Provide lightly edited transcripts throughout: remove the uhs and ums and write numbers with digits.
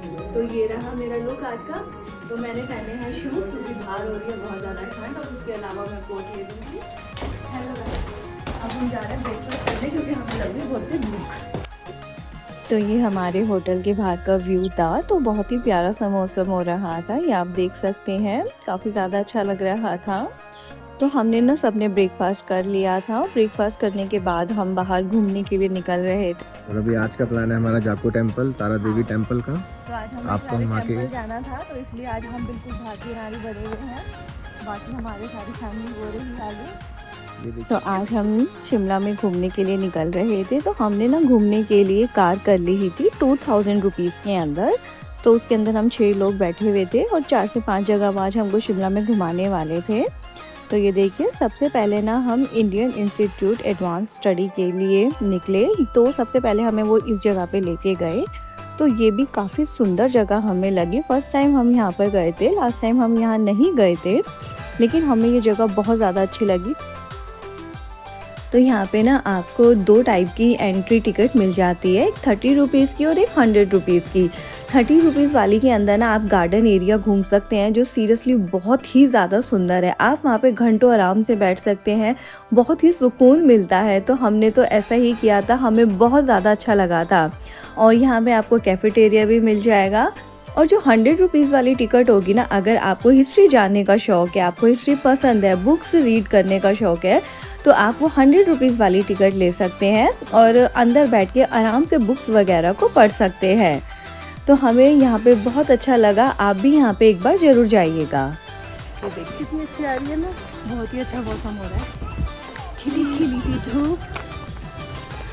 तो ये रहा मेरा लुक आज का। तो मैंने पहने हैं शूज़ क्योंकि बाहर हो रही है बहुत ज़्यादा ठंड, और उसके अलावा मैं कोट ले लूँगी। हेलो अब हम जा रहे हैं ब्रेकफास्ट करने क्योंकि हमें लग रही बहुत ही भूख। तो ये हमारे होटल के बाहर का व्यू था। तो बहुत ही प्यारा सा मौसम हो रहा था, ये आप देख सकते हैं, काफ़ी ज़्यादा अच्छा लग रहा था। तो हमने ना सबने ब्रेकफास्ट कर लिया था। ब्रेकफास्ट करने के बाद हम बाहर घूमने के लिए निकल रहे थे। और अभी आज का प्लान है हमारा जाको टेम्पल, तारा देवी टेम्पल का। तो आज हमें आपको सारे हम आके टेम्पल जाना था, तो इसलिए आज हम बिल्कुल भागी नारी बने हुए हैं। बाकी हमारी सारी फैमिली हो रही है आगे। तो आज हम शिमला में घूमने के लिए निकल रहे थे। तो हमने ना घूमने के लिए कार कर ली थी 2000 रुपीज़ के अंदर। तो उसके अंदर हम 6 लोग बैठे हुए थे और 4 से 5 जगह आज हमको शिमला में घुमाने वाले थे। तो ये देखिए, सबसे पहले ना हम इंडियन इंस्टीट्यूट एडवांस स्टडी के लिए निकले। तो सबसे पहले हमें वो इस जगह पे लेके गए। तो ये भी काफ़ी सुंदर जगह हमें लगी। फ़र्स्ट टाइम हम यहाँ पर गए थे, लास्ट टाइम हम यहाँ नहीं गए थे, लेकिन हमें ये जगह बहुत ज़्यादा अच्छी लगी। तो यहाँ पे ना आपको 2 टाइप की एंट्री टिकट मिल जाती है, एक 30 रुपीज़ की और एक 100 रुपीज़ की। 30 रुपीज़ वाली के अंदर ना आप गार्डन एरिया घूम सकते हैं, जो सीरियसली बहुत ही ज़्यादा सुंदर है। आप वहाँ पे घंटों आराम से बैठ सकते हैं, बहुत ही सुकून मिलता है। तो हमने तो ऐसा ही किया था, हमें बहुत ज़्यादा अच्छा लगा था। और यहाँ पे आपको कैफेटेरिया भी मिल जाएगा। और जो 100 रुपीज़ वाली टिकट होगी ना, अगर आपको हिस्ट्री जानने का शौक़ है, आपको हिस्ट्री पसंद है, बुक्स रीड करने का शौक़ है, तो आप वो 100 रुपीज़ वाली टिकट ले सकते हैं और अंदर बैठ के आराम से बुक्स वगैरह को पढ़ सकते हैं। तो हमें यहाँ पे बहुत अच्छा लगा, आप भी यहाँ पे एक बार ज़रूर जाइएगा। ये देखिए कितनी अच्छी आ रही है ना, बहुत ही अच्छा मौसम हो रहा है, खिली खिली सी धूप।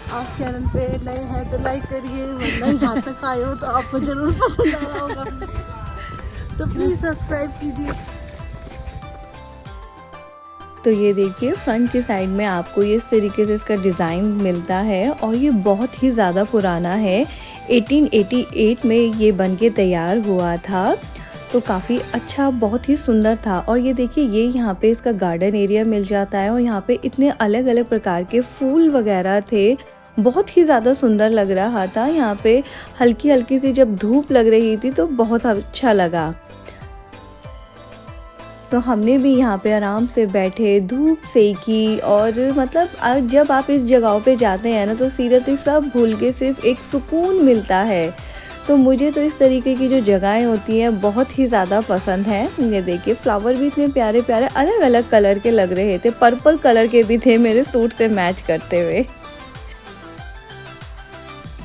आप चैनल पे नए हैं तो लाइक करिए, वरना यहाँ तक आए हो तो आपको ज़रूर पसंद आ रहा होगा, तो प्लीज़ सब्सक्राइब कीजिए। तो ये देखिए, फ्रंट की साइड में आपको ये इस तरीके से इसका डिज़ाइन मिलता है और ये बहुत ही ज़्यादा पुराना है। 1888 में ये बन के तैयार हुआ था। तो काफ़ी अच्छा, बहुत ही सुंदर था। और ये देखिए, ये यहाँ पे इसका गार्डन एरिया मिल जाता है और यहाँ पे इतने अलग अलग प्रकार के फूल वगैरह थे, बहुत ही ज़्यादा सुंदर लग रहा था। यहाँ पे हल्की हल्की सी जब धूप लग रही थी तो बहुत अच्छा लगा। तो हमने भी यहाँ पे आराम से बैठे, धूप सेकी, और मतलब जब आप इस जगहों पे जाते हैं ना, तो सीरियसली सब भूल के सिर्फ एक सुकून मिलता है। तो मुझे तो इस तरीके की जो जगहें होती हैं बहुत ही ज़्यादा पसंद हैं। ये देखिए, फ्लावर भी इतने प्यारे प्यारे अलग अलग कलर के लग रहे थे, पर्पल कलर के भी थे मेरे सूट से मैच करते हुए।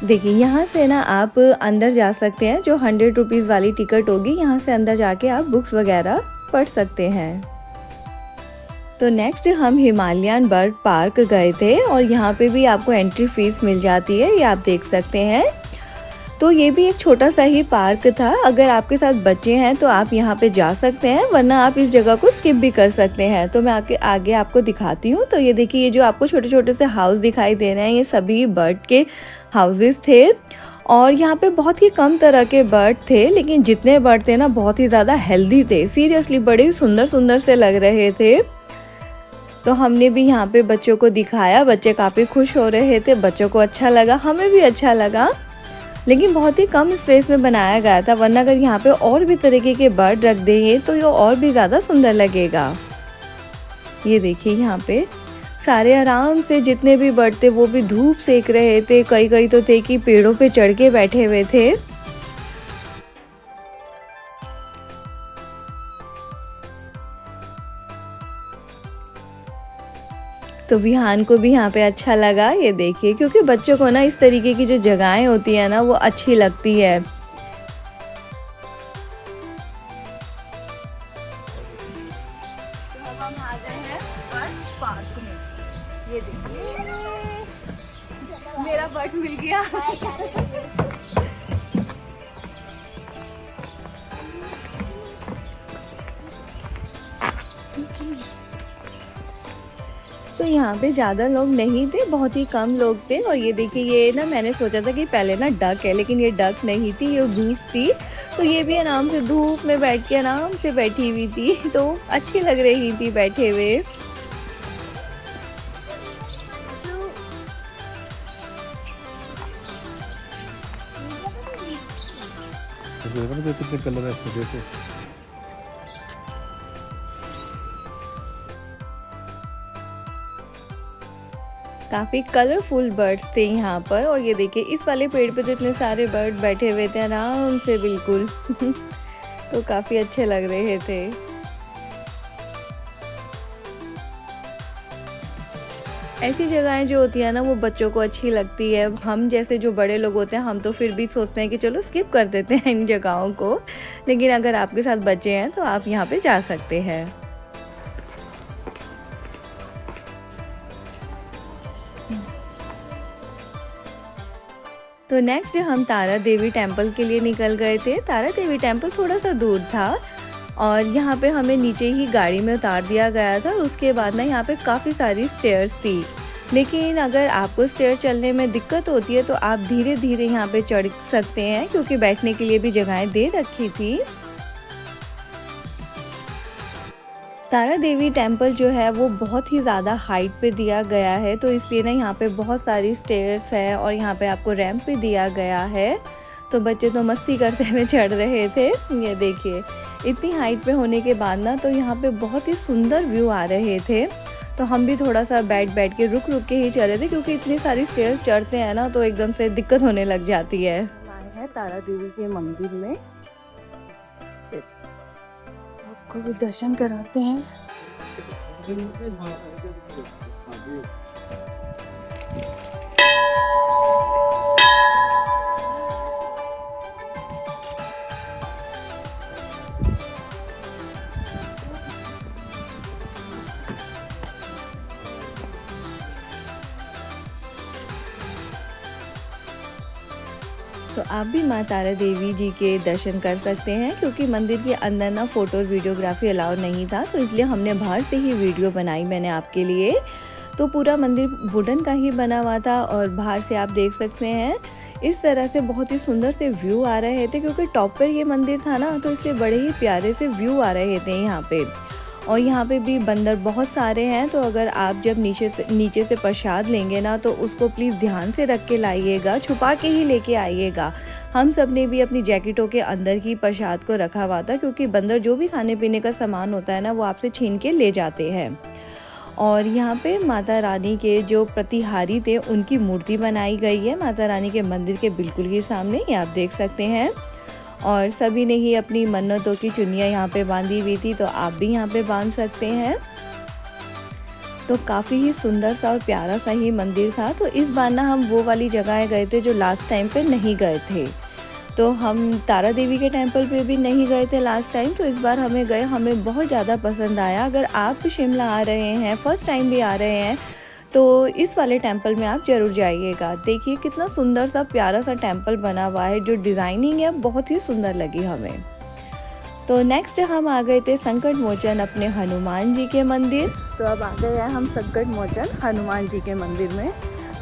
देखिए, यहाँ से ना आप अंदर जा सकते हैं, जो 100 रुपीज़ वाली टिकट होगी, यहाँ से अंदर जाके आप बुक्स वगैरह पढ़ सकते हैं। तो नेक्स्ट हम हिमालयन बर्ड पार्क गए थे और यहाँ पे भी आपको एंट्री फीस मिल जाती है, ये आप देख सकते हैं। तो ये भी एक छोटा सा ही पार्क था। अगर आपके साथ बच्चे हैं तो आप यहाँ पे जा सकते हैं, वरना आप इस जगह को स्किप भी कर सकते हैं। तो मैं आगे आपको दिखाती हूँ। तो ये देखिए, ये जो आपको छोटे छोटे से हाउस दिखाई दे रहे हैं, ये सभी बर्ड के हाउसेस थे। और यहाँ पे बहुत ही कम तरह के बर्ड थे, लेकिन जितने बर्ड थे ना, बहुत ही ज़्यादा हेल्दी थे। सीरियसली बड़े सुंदर सुंदर से लग रहे थे। तो हमने भी यहाँ पे बच्चों को दिखाया, बच्चे काफ़ी खुश हो रहे थे, बच्चों को अच्छा लगा, हमें भी अच्छा लगा। लेकिन बहुत ही कम स्पेस में बनाया गया था, वरना अगर यहाँ पे और भी तरीके के बर्ड रख देंगे तो ये और भी ज़्यादा सुंदर लगेगा। ये देखिए, यहाँ पे सारे आराम से जितने भी बर्ड थे वो भी धूप सेक रहे थे। कई कई तो थे कि पेड़ों पे चढ़ के बैठे हुए थे। तो विहान को भी यहाँ पे अच्छा लगा। ये देखिए, क्योंकि बच्चों को ना इस तरीके की जो जगहें होती है ना, वो अच्छी लगती है। तो अब हम आ गए हैं बर्ड पार्क में। ये देखिए, मेरा बर्ड मिल गया। तो यहाँ पे ज़्यादा लोग नहीं थे, बहुत ही कम लोग थे। और ये देखिए, ये ना मैंने सोचा था कि पहले ना डक है, लेकिन ये डक नहीं थी, ये गूस थी। तो ये भी आराम से धूप में बैठ के आराम से बैठी हुई थी, तो अच्छी लग रही थी बैठे हुए। कितने कलर है इसमें देखो। काफ़ी कलरफुल बर्ड्स थे यहाँ पर। और ये देखिए इस वाले पेड़ पे तो इतने सारे बर्ड बैठे हुए थे आराम से बिल्कुल तो काफ़ी अच्छे लग रहे थे। ऐसी जगहें जो होती है ना वो बच्चों को अच्छी लगती है। हम जैसे जो बड़े लोग होते हैं हम तो फिर भी सोचते हैं कि चलो स्किप कर देते हैं इन जगहों को, लेकिन अगर आपके साथ बच्चे हैं तो आप यहाँ पे जा सकते हैं। तो नेक्स्ट हम तारा देवी टेम्पल के लिए निकल गए थे। तारा देवी टेम्पल थोड़ा सा दूर था और यहाँ पे हमें नीचे ही गाड़ी में उतार दिया गया था। उसके बाद ना यहाँ पे काफ़ी सारी स्टेयर्स थी, लेकिन अगर आपको स्टेयर चलने में दिक्कत होती है तो आप धीरे धीरे यहाँ पे चढ़ सकते हैं, क्योंकि बैठने के लिए भी जगहें दे रखी थी। तारा देवी टेम्पल जो है वो बहुत ही ज़्यादा हाइट पे दिया गया है, तो इसलिए ना यहाँ पे बहुत सारी स्टेयर्स है और यहाँ पे आपको रैंप भी दिया गया है। तो बच्चे तो मस्ती करते हुए चढ़ रहे थे। ये देखिए इतनी हाइट पे होने के बाद ना तो यहाँ पे बहुत ही सुंदर व्यू आ रहे थे। तो हम भी थोड़ा सा बैठ के रुक के ही चल रहे थे, क्योंकि इतनी सारी स्टेयर्स चढ़ते हैं ना तो एकदम से दिक्कत होने लग जाती है। आए हैं तारा देवी के मंदिर में, आपको भी दर्शन कराते हैं। तो आप भी माँ तारा देवी जी के दर्शन कर सकते हैं, क्योंकि मंदिर के अंदर ना फ़ोटो और वीडियोग्राफी अलाउ नहीं था, तो इसलिए हमने बाहर से ही वीडियो बनाई मैंने आपके लिए। तो पूरा मंदिर वुडन का ही बना हुआ था और बाहर से आप देख सकते हैं इस तरह से बहुत ही सुंदर से व्यू आ रहे थे, क्योंकि टॉप पर ये मंदिर था ना तो इसलिए बड़े ही प्यारे से व्यू आ रहे थे यहाँ पे। और यहाँ पे भी बंदर बहुत सारे हैं, तो अगर आप जब नीचे से प्रसाद लेंगे ना तो उसको प्लीज़ ध्यान से रख के लाइएगा, छुपा के ही लेके आइएगा। हम सब ने भी अपनी जैकेटों के अंदर ही प्रसाद को रखा हुआ था, क्योंकि बंदर जो भी खाने पीने का सामान होता है ना वो आपसे छीन के ले जाते हैं। और यहाँ पे माता रानी के जो प्रतिहारी थे उनकी मूर्ति बनाई गई है माता रानी के मंदिर के बिल्कुल ही सामने, ये आप देख सकते हैं। और सभी ने ही अपनी मन्नतों की चुनियाँ यहाँ पे बांधी हुई थी, तो आप भी यहाँ पे बांध सकते हैं। तो काफ़ी ही सुंदर सा और प्यारा सा ही मंदिर था। तो इस बार ना हम वो वाली जगह गए थे जो लास्ट टाइम पे नहीं गए थे। तो हम तारा देवी के टेम्पल पे भी नहीं गए थे लास्ट टाइम, तो इस बार हमें गए, हमें बहुत ज़्यादा पसंद आया। अगर आप शिमला आ रहे हैं, फर्स्ट टाइम भी आ रहे हैं, तो इस वाले टेंपल में आप ज़रूर जाइएगा। देखिए कितना सुंदर सा प्यारा सा टेंपल बना हुआ है, जो डिज़ाइनिंग है बहुत ही सुंदर लगी हमें। तो नेक्स्ट हम आ गए थे संकट मोचन अपने हनुमान जी के मंदिर। तो अब आ गए हैं हम संकट मोचन हनुमान जी के मंदिर में,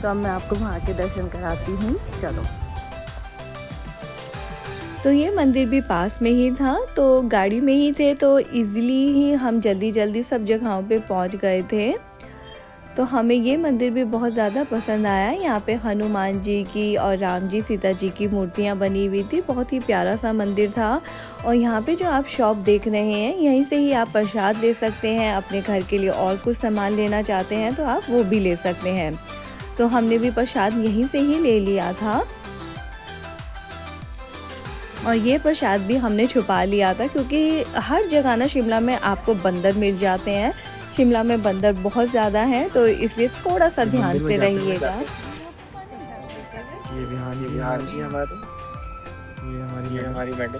तो अब मैं आपको वहाँ के दर्शन कराती हूँ, चलो। तो ये मंदिर भी पास में ही था, तो गाड़ी में ही थे, तो इजीली ही हम जल्दी सब जगहों पे पहुँच गए थे। तो हमें ये मंदिर भी बहुत ज़्यादा पसंद आया। यहाँ पे हनुमान जी की और राम जी सीता जी की मूर्तियाँ बनी हुई थी, बहुत ही प्यारा सा मंदिर था। और यहाँ पे जो आप शॉप देख रहे हैं यहीं से ही आप प्रसाद ले सकते हैं, अपने घर के लिए और कुछ सामान लेना चाहते हैं तो आप वो भी ले सकते हैं। तो हमने भी प्रसाद यहीं से ही ले लिया था, और ये प्रसाद भी हमने छुपा लिया था, क्योंकि हर जगह ना शिमला में आपको बंदर मिल जाते हैं। शिमला में बंदर बहुत ज़्यादा हैं, तो इसलिए थोड़ा सा ध्यान से रहिएगा। ये हमारी मैडम।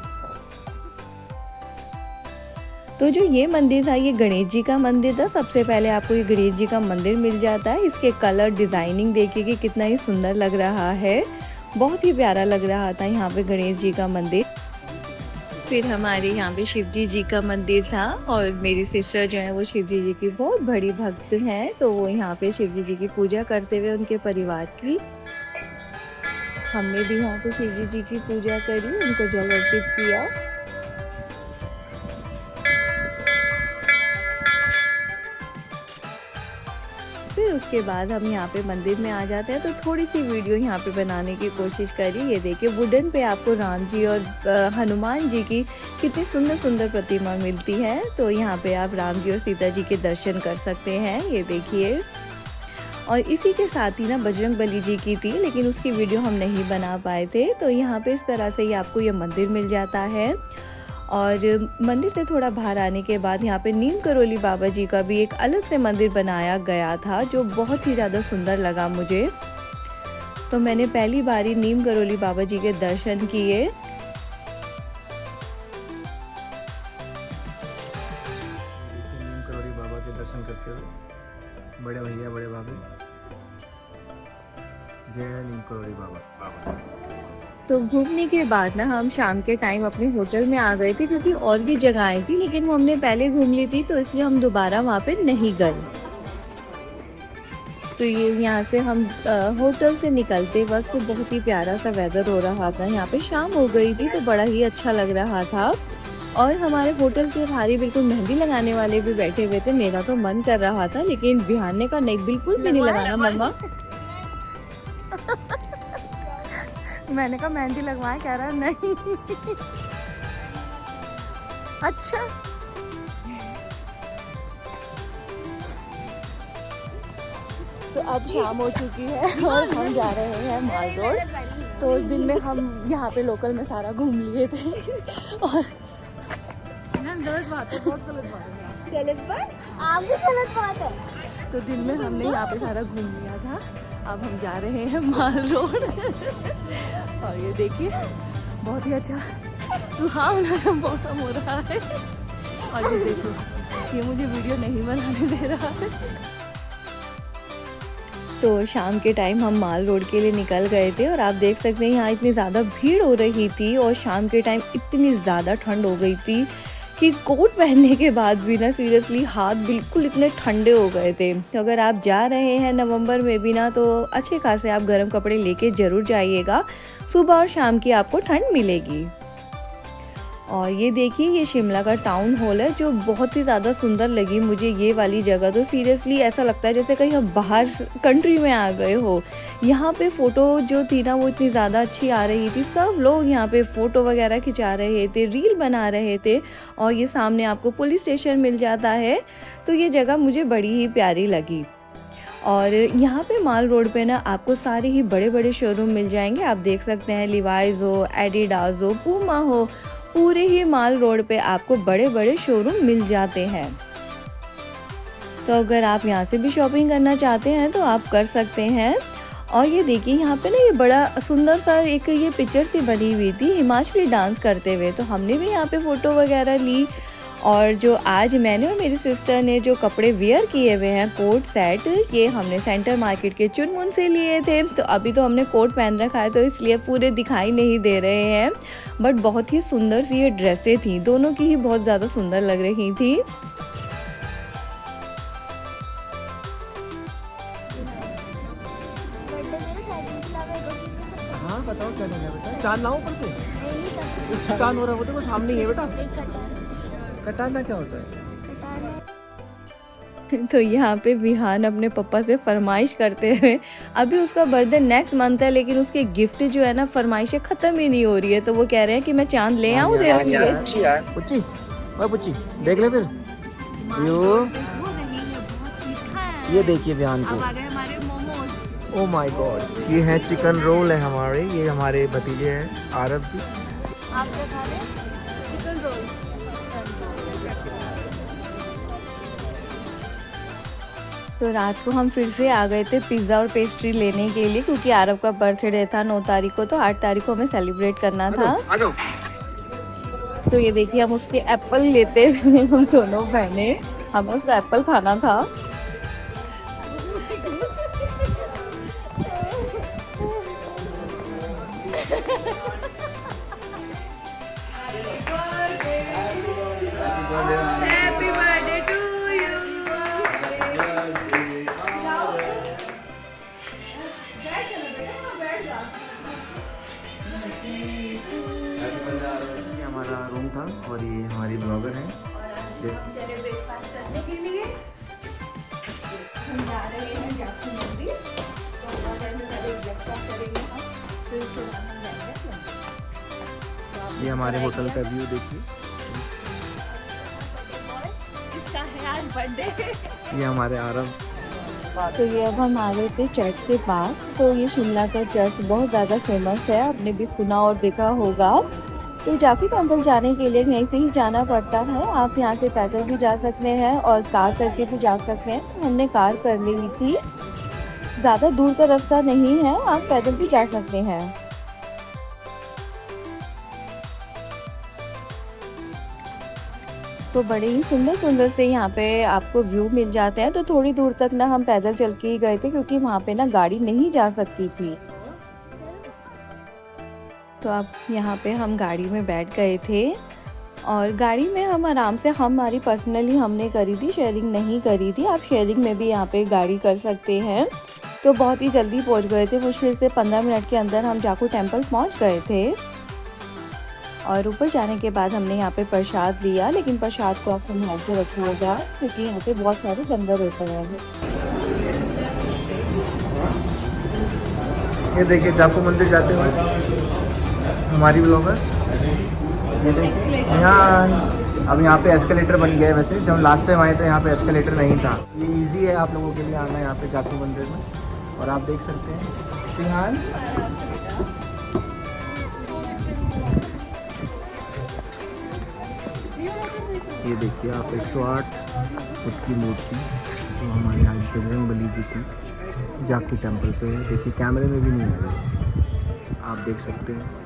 तो जो ये मंदिर था ये गणेश जी का मंदिर था। सबसे पहले आपको ये गणेश जी का मंदिर मिल जाता है। इसके कलर डिज़ाइनिंग देखिए कि कितना ही सुंदर लग रहा है, बहुत ही प्यारा लग रहा था यहाँ पे गणेश जी का मंदिर। फिर हमारे यहाँ पे शिवजी जी का मंदिर था, और मेरी सिस्टर जो है वो शिवजी जी की बहुत बड़ी भक्त हैं, तो वो यहाँ पे शिवजी जी की पूजा करते हुए उनके परिवार की, हमने भी यहाँ पे शिवजी जी की पूजा करी, उनको जल अर्पित किया। फिर उसके बाद हम यहाँ पे मंदिर में आ जाते हैं। तो थोड़ी सी वीडियो यहाँ पे बनाने की कोशिश करी। ये देखिए वुडन पे आपको राम जी और हनुमान जी की कितनी सुंदर सुंदर प्रतिमा मिलती है। तो यहाँ पे आप राम जी और सीता जी के दर्शन कर सकते हैं। ये देखिए, और इसी के साथ ही ना बजरंग बली जी की थी, लेकिन उसकी वीडियो हम नहीं बना पाए थे। तो यहाँ पे इस तरह से ही आपको ये मंदिर मिल जाता है। और मंदिर से थोड़ा बाहर आने के बाद यहाँ पे नीम करोली बाबा जी का भी एक अलग से मंदिर बनाया गया था, जो बहुत ही ज़्यादा सुंदर लगा मुझे। तो मैंने पहली बार ही नीम करोली बाबा जी के दर्शन किए। नीम करोली बाबा के दर्शन करते हुए बड़े भैया बड़े बाबे, जय नीम करोली बाबा। तो घूमने के बाद ना हम शाम के टाइम अपने होटल में आ गए थे, क्योंकि और भी जगहें थी लेकिन वो हमने पहले घूम ली थी, तो इसलिए हम दोबारा वहाँ पे नहीं गए। तो ये यहाँ से हम होटल से निकलते वक्त बहुत ही प्यारा सा वेदर हो रहा था। यहाँ पे शाम हो गई थी तो बड़ा ही अच्छा लग रहा था। और हमारे होटल के बाहर ही बिल्कुल मेहंदी लगाने वाले भी बैठे हुए थे। मेरा तो मन कर रहा था, लेकिन बिहारने का नहीं, बिल्कुल भी नहीं लगाना मम्मा। मैंने कहा मेहंदी लगवाएं, कह रहा नहीं। अच्छा, तो अब शाम हो चुकी है और हम जा रहे हैं माल रोड। तो उस दिन में हम यहाँ पे लोकल में सारा घूम लिए थे। और गलत बात है, बहुत गलत बात है। गलत बात? आप भी गलत बात है। तो दिन में हमने यहाँ पे सारा घूम लिया था। अब हम जा रहे हैं माल रोड। और ये देखिए बहुत ही अच्छा सुहावना सा मौसम हो रहा है। और ये देखो, ये मुझे वीडियो नहीं बनाने दे रहा है। तो शाम के टाइम हम माल रोड के लिए निकल गए थे और आप देख सकते हैं यहाँ इतनी ज़्यादा भीड़ हो रही थी और शाम के टाइम इतनी ज़्यादा ठंड हो गई थी कि कोट पहनने के बाद भी ना सीरियसली हाथ बिल्कुल इतने ठंडे हो गए थे। तो अगर आप जा रहे हैं नवंबर में भी ना, तो अच्छे खासे आप गर्म कपड़े लेके ज़रूर जाइएगा। सुबह और शाम की आपको ठंड मिलेगी। और ये देखिए, ये शिमला का टाउन हॉल है, जो बहुत ही ज़्यादा सुंदर लगी मुझे ये वाली जगह। तो सीरियसली ऐसा लगता है जैसे कहीं हम बाहर कंट्री में आ गए हो। यहाँ पे फ़ोटो जो थी ना वो इतनी ज़्यादा अच्छी आ रही थी। सब लोग यहाँ पे फ़ोटो वगैरह खिंचा रहे थे, रील बना रहे थे। और ये सामने आपको पुलिस स्टेशन मिल जाता है। तो ये जगह मुझे बड़ी ही प्यारी लगी। और यहाँ पे माल रोड पे ना आपको सारे ही बड़े बड़े शोरूम मिल जाएंगे। आप देख सकते हैं लिवाइज हो, एडिडास हो, पूमा हो, पूरे ही माल रोड पे आपको बड़े बड़े शोरूम मिल जाते हैं। तो अगर आप यहाँ से भी शॉपिंग करना चाहते हैं तो आप कर सकते हैं। और ये देखिए, यहाँ पे ना ये बड़ा सुंदर सा एक ये पिक्चर सी बनी हुई थी हिमाचली डांस करते हुए। तो हमने भी यहाँ पे फ़ोटो वगैरह ली। और जो आज मैंने और मेरी सिस्टर ने जो कपड़े वेयर किए हुए हैं, कोट सेट, ये हमने सेंटर मार्केट के चुनमुन से लिए थे। तो अभी तो हमने कोट पहन रखा है तो इसलिए पूरे दिखाई नहीं दे रहे हैं, बट बहुत ही सुंदर सी ये ड्रेसें थी, दोनों की ही बहुत ज़्यादा सुंदर लग रही थी। हाँ बताओ क्या लेना है बेटा? चांद लाओ ऊपर से, चांद हो रहा है वो देखो सामने ही है बेटा। कटाना क्या होता है? तो यहाँ पे विहान अपने पापा से फरमाइश करते हुए, अभी उसका बर्थडे नेक्स्ट मंथ है लेकिन उसके गिफ्ट जो है ना फरमाइशें ख़त्म ही नहीं हो रही है। तो वो कह रहे हैं कि मैं चांद ले आऊँ तेरे लिए। पुच्ची, ओए पुच्ची देख ले फिर ये देखिए बयान को। ओ माय गॉड, ये है चिकन रोल है हमारे, ये हमारे भतीजे हैं आरब जी। आप क्या खा रहे हैं? Chicken roll. तो रात को हम फिर से आ गए थे पिज़्ज़ा और पेस्ट्री लेने के लिए, क्योंकि आरब का बर्थडे था 9 तारीख को, तो 8 तारीख को हमें सेलिब्रेट करना था। तो ये देखिए, हम उसके एप्पल लेते हुए हम दोनों बहने, हमें उसका एप्पल खाना था। Happy birthday to you. ये हमारा रूम था और ये हमारी ब्लॉगर है। चले ब्रेकफास्ट करने के लिए। वॉक करेंगे हम, फिर उसके बाद हम जाएंगे मंदिर। ये हमारे होटल का व्यू देखिए। इसका है आज बर्थडे। ये हमारे आरव। तो ये अब हम आ गए थे चर्च के पास। तो ये शिमला का चर्च बहुत ज़्यादा फेमस है, आपने भी सुना और देखा होगा। तो जाफी टेम्पल जाने के लिए यहीं से ही जाना पड़ता है। आप यहाँ से पैदल भी जा सकते हैं और कार करके भी जा सकते हैं। तो हमने कार कर ली थी, ज़्यादा दूर का रास्ता नहीं है, आप पैदल भी जा सकते हैं। तो बड़े ही सुंदर सुंदर से यहाँ पे आपको व्यू मिल जाते हैं। तो थोड़ी दूर तक ना हम पैदल चल के ही गए थे, क्योंकि वहाँ पे ना गाड़ी नहीं जा सकती थी। तो अब यहाँ पे हम गाड़ी में बैठ गए थे और गाड़ी में हम आराम से, हमारी पर्सनली हमने करी थी, शेयरिंग नहीं करी थी। आप शेयरिंग में भी यहाँ पे गाड़ी कर सकते हैं। तो बहुत ही जल्दी पहुँच गए थे, मुश्किल से 15 मिनट के अंदर हम जाकू टेम्पल पहुँच गए थे। और ऊपर जाने के बाद हमने यहाँ पे प्रसाद लिया, लेकिन प्रसाद को आप संभाल के रखिएगा, क्योंकि यहाँ पे बहुत सारे लंगर होते हैं। ये देखिए जाकू मंदिर जाते हुए हमारी ब्लॉगर। ये देखिए यहाँ, अब यहाँ पे एस्केलेटर बन गया है। वैसे जब लास्ट टाइम आए थे यहाँ पे एस्केलेटर नहीं था। ये इजी है आप लोगों के लिए आना यहाँ पे जाकू मंदिर में। और आप देख सकते हैं फिलहाल ये देखिए आप 108 फुट की मूर्ति तो हमारे यहाँ बजरंगबली जी की जाकू टेम्पल पे है। देखिए कैमरे में भी नहीं आ रही, आप देख सकते हैं।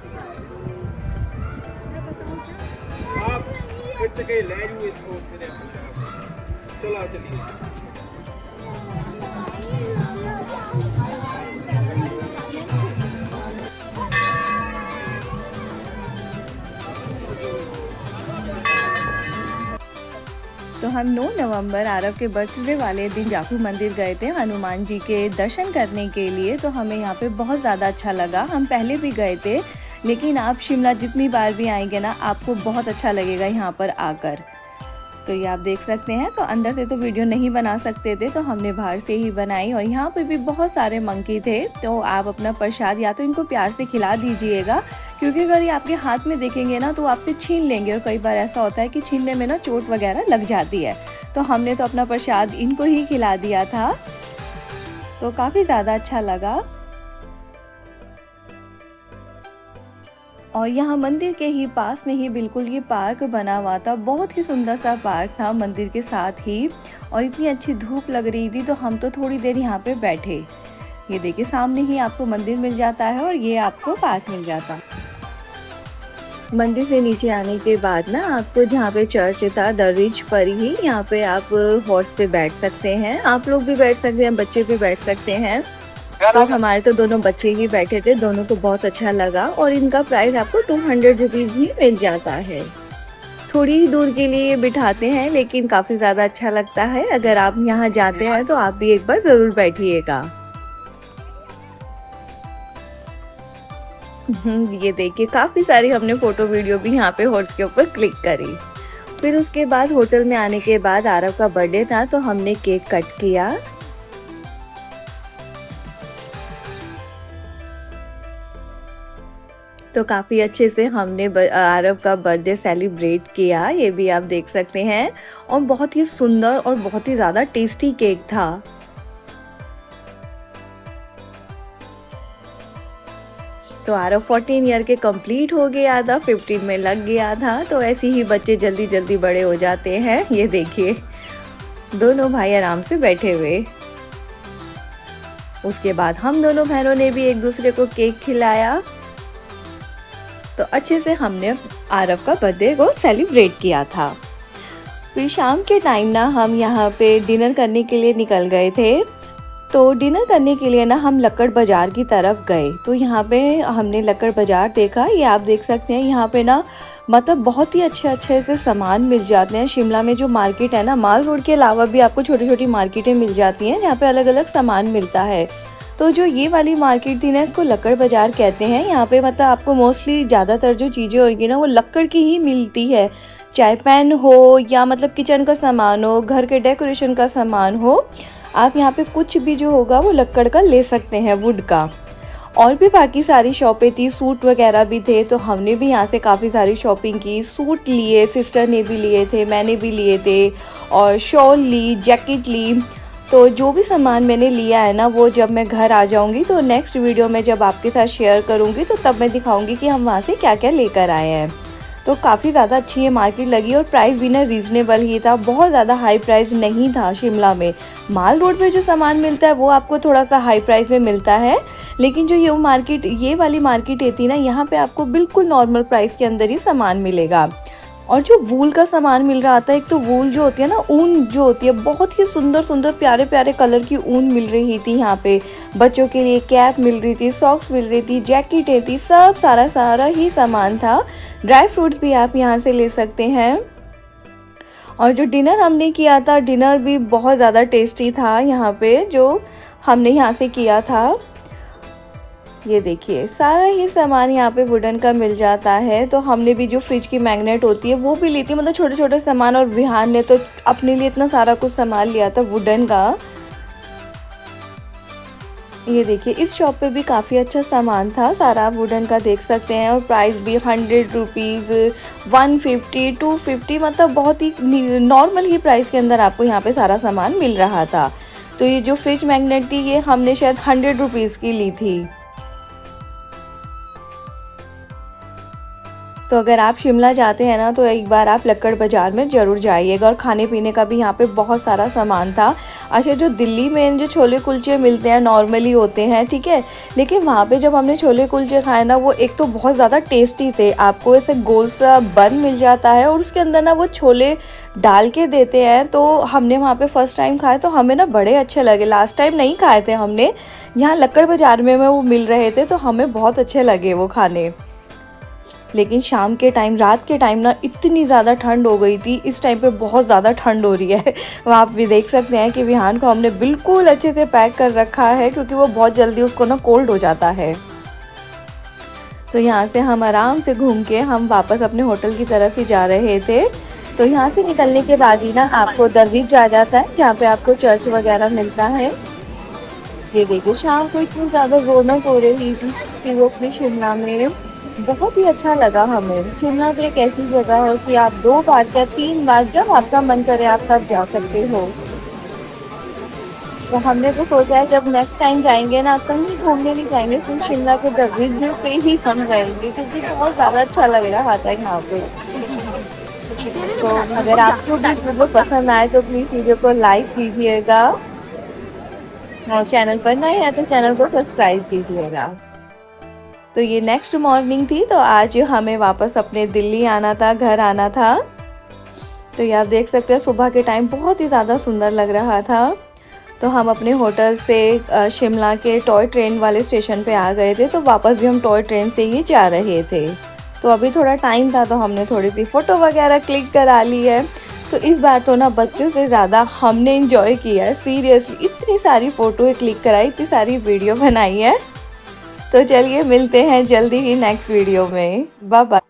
तो हम 9 नवंबर आरव के बर्थडे वाले दिन जाकू मंदिर गए थे हनुमान जी के दर्शन करने के लिए। तो हमें यहाँ पे बहुत ज़्यादा अच्छा लगा। हम पहले भी गए थे, लेकिन आप शिमला जितनी बार भी आएंगे ना, आपको बहुत अच्छा लगेगा यहाँ पर आकर। तो ये आप देख सकते हैं। तो अंदर से तो वीडियो नहीं बना सकते थे, तो हमने बाहर से ही बनाई। और यहाँ पे भी बहुत सारे मंकी थे। तो आप अपना प्रसाद या तो इनको प्यार से खिला दीजिएगा, क्योंकि अगर ये आपके हाथ में देखेंगे ना तो आपसे छीन लेंगे। और कई बार ऐसा होता है कि छीनने में ना चोट वगैरह लग जाती है। तो हमने तो अपना प्रसाद इनको ही खिला दिया था। तो काफ़ी ज़्यादा अच्छा लगा। और यहाँ मंदिर के ही पास में ही बिल्कुल ये पार्क बना हुआ था। बहुत ही सुंदर सा पार्क था मंदिर के साथ ही। और इतनी अच्छी धूप लग रही थी, तो हम तो थोड़ी देर यहाँ पे बैठे। ये देखिए सामने ही आपको मंदिर मिल जाता है और ये आपको पार्क मिल जाता। मंदिर से नीचे आने के बाद ना आपको जहाँ पे चर्च था द रिच पर ही, यहाँ पे आप हॉर्स पे बैठ सकते हैं। आप लोग भी बैठ सकते हैं, बच्चे भी बैठ सकते हैं। तो हमारे तो दोनों बच्चे ही बैठे थे, दोनों को बहुत अच्छा लगा। और इनका प्राइस आपको 200 रुपीज़ ही मिल जाता है। थोड़ी ही दूर के लिए बिठाते हैं, लेकिन काफ़ी ज़्यादा अच्छा लगता है। अगर आप यहाँ जाते हैं तो आप भी एक बार ज़रूर बैठिएगा। ये देखिए काफ़ी सारी हमने फ़ोटो वीडियो भी यहाँ पे हॉर्स के ऊपर क्लिक करी। फिर उसके बाद होटल में आने के बाद आरव का बर्थडे था, तो हमने केक कट किया। तो काफ़ी अच्छे से हमने आरव का बर्थडे सेलिब्रेट किया। ये भी आप देख सकते हैं। और बहुत ही सुंदर और बहुत ही ज़्यादा टेस्टी केक था। तो आरव 14 ईयर के कंप्लीट हो गया था, 15 में लग गया था। तो ऐसे ही बच्चे जल्दी जल्दी बड़े हो जाते हैं। ये देखिए दोनों भाई आराम से बैठे हुए। उसके बाद हम दोनों बहनों ने भी एक दूसरे को केक खिलाया। तो अच्छे से हमने आरव का बर्थडे को सेलिब्रेट किया था। फिर शाम के टाइम ना हम यहाँ पे डिनर करने के लिए निकल गए थे। तो डिनर करने के लिए ना हम लक्कड़ बाज़ार की तरफ गए। तो यहाँ पे हमने लक्कड़ बाज़ार देखा। ये आप देख सकते हैं, यहाँ पे ना मतलब बहुत ही अच्छे से सामान मिल जाते हैं। शिमला में जो मार्केट है ना, माल रोड के अलावा भी आपको छोटी छोटी मार्केटें मिल जाती हैं, जहाँ पे अलग अलग सामान मिलता है। तो जो ये वाली मार्केट थी ना, इसको लक्कड़ बाज़ार कहते हैं। यहाँ पे मतलब आपको मोस्टली ज़्यादातर जो चीज़ें होंगी ना, वो लक्कड़ की ही मिलती है। चाहे पेन हो या मतलब किचन का सामान हो, घर के डेकोरेशन का सामान हो, आप यहाँ पे कुछ भी जो होगा वो लक्कड़ का ले सकते हैं, वुड का। और भी बाकी सारी शॉपें थी, सूट वगैरह भी थे, तो हमने भी यहाँ से काफ़ी सारी शॉपिंग की। सूट लिए, सिस्टर ने भी लिए थे, मैंने भी लिए थे, और शॉल ली, जैकेट ली। तो जो भी सामान मैंने लिया है ना, वो जब मैं घर आ जाऊँगी तो नेक्स्ट वीडियो में जब आपके साथ शेयर करूँगी तो तब मैं दिखाऊँगी कि हम वहाँ से क्या क्या लेकर आए हैं। तो काफ़ी ज़्यादा अच्छी ये मार्केट लगी और प्राइस भी ना रीज़नेबल ही था, बहुत ज़्यादा हाई प्राइस नहीं था शिमला में। माल रोड पे जो सामान मिलता है वो आपको थोड़ा सा हाई प्राइस में मिलता है, लेकिन जो ये वाली मार्केट थी ना, यहाँ पे आपको बिल्कुल नॉर्मल प्राइस के अंदर ही सामान मिलेगा। और जो वूल का सामान मिल रहा था, एक तो वूल जो होती है ना, ऊन जो होती है, बहुत ही सुंदर सुंदर प्यारे प्यारे कलर की ऊन मिल रही थी यहाँ पे। बच्चों के लिए कैप मिल रही थी, सॉक्स मिल रही थी, जैकेटें थी, सब सारा ही सामान था। ड्राई फ्रूट्स भी आप यहाँ से ले सकते हैं। और जो डिनर हमने किया था, डिनर भी बहुत ज़्यादा टेस्टी था यहाँ पे, जो हमने यहाँ से किया था। ये देखिए सारा ही सामान यहाँ पे वुडन का मिल जाता है। तो हमने भी जो फ्रिज की मैग्नेट होती है वो भी ली थी, मतलब छोटे छोटे सामान। और विहान ने तो अपने लिए इतना सारा कुछ सामान लिया था वुडन का। ये देखिए इस शॉप पे भी काफ़ी अच्छा सामान था, सारा वुडन का देख सकते हैं। और प्राइस भी 100 रुपीज़, 150, 250, मतलब बहुत ही नॉर्मल ही प्राइस के अंदर आपको यहाँ पे सारा सामान मिल रहा था। तो ये जो फ्रिज मैग्नेट थी, ये हमने शायद 100 रुपीज़ की ली थी। तो अगर आप शिमला जाते हैं ना, तो एक बार आप लक्कड़ बाज़ार में ज़रूर जाइएगा। और खाने पीने का भी यहाँ पे बहुत सारा सामान था। अच्छा, जो दिल्ली में जो छोले कुलचे मिलते हैं नॉर्मली होते हैं, ठीक है, लेकिन वहाँ पे जब हमने छोले कुलचे खाए ना, वो एक तो बहुत ज़्यादा टेस्टी थे। आपको ऐसे गोल सा बन मिल जाता है और उसके अंदर ना वो छोले डाल के देते हैं। तो हमने वहाँ पे फर्स्ट टाइम खाए तो हमें ना बड़े अच्छे लगे। लास्ट टाइम नहीं खाए थे हमने, यहाँ लक्कड़ बाज़ार में वो मिल रहे थे, तो हमें बहुत अच्छे लगे वो खाने। लेकिन शाम के टाइम, रात के टाइम ना इतनी ज़्यादा ठंड हो गई थी। इस टाइम पे बहुत ज़्यादा ठंड हो रही है। आप भी देख सकते हैं कि विहान को हमने बिल्कुल अच्छे से पैक कर रखा है, क्योंकि वो बहुत जल्दी उसको ना कोल्ड हो जाता है। तो यहाँ से हम आराम से घूम के हम वापस अपने होटल की तरफ ही जा रहे थे। तो यहाँ से निकलने के बाद ही ना आपको दरवीज जा जाता है, जहाँ पे आपको चर्च वगैरह मिलता है। ये देखिए शाम को इतनी ज़्यादा रौनक हो रही थी वो अपनी शिमला में, बहुत ही अच्छा लगा हमें। शिमला तो एक ऐसी जगह है कि आप 2 बार या 3 बार जब आपका मन करे आप तब जा सकते हो। तो हमने तो सोचा है जब नेक्स्ट टाइम जाएंगे ना, कहीं घूमने नहीं जाएंगे, सिर्फ शिमला के दरवीज पे ही हम जाएंगे, क्योंकि बहुत ज़्यादा अच्छा लग रहा था यहाँ पे। तो अगर आपको भी वीडियो पसंद आए तो प्लीज़ वीडियो को लाइक कीजिएगा, और चैनल पर नए हैं तो चैनल को सब्सक्राइब कीजिएगा। तो ये नेक्स्ट मॉर्निंग थी, तो आज हमें वापस अपने दिल्ली आना था, घर आना था। तो ये आप देख सकते हैं सुबह के टाइम बहुत ही ज़्यादा सुंदर लग रहा था। तो हम अपने होटल से शिमला के टॉय ट्रेन वाले स्टेशन पे आ गए थे, तो वापस भी हम टॉय ट्रेन से ही जा रहे थे। तो अभी थोड़ा टाइम था तो हमने थोड़ी सी फ़ोटो वगैरह क्लिक करा ली है। तो इस बार तो ना बच्चों से ज़्यादा हमने इंजॉय किया है, सीरियसली। इतनी सारी फ़ोटो क्लिक कराई, इतनी सारी वीडियो बनाई है। तो चलिए मिलते हैं जल्दी ही नेक्स्ट वीडियो में। Bye bye.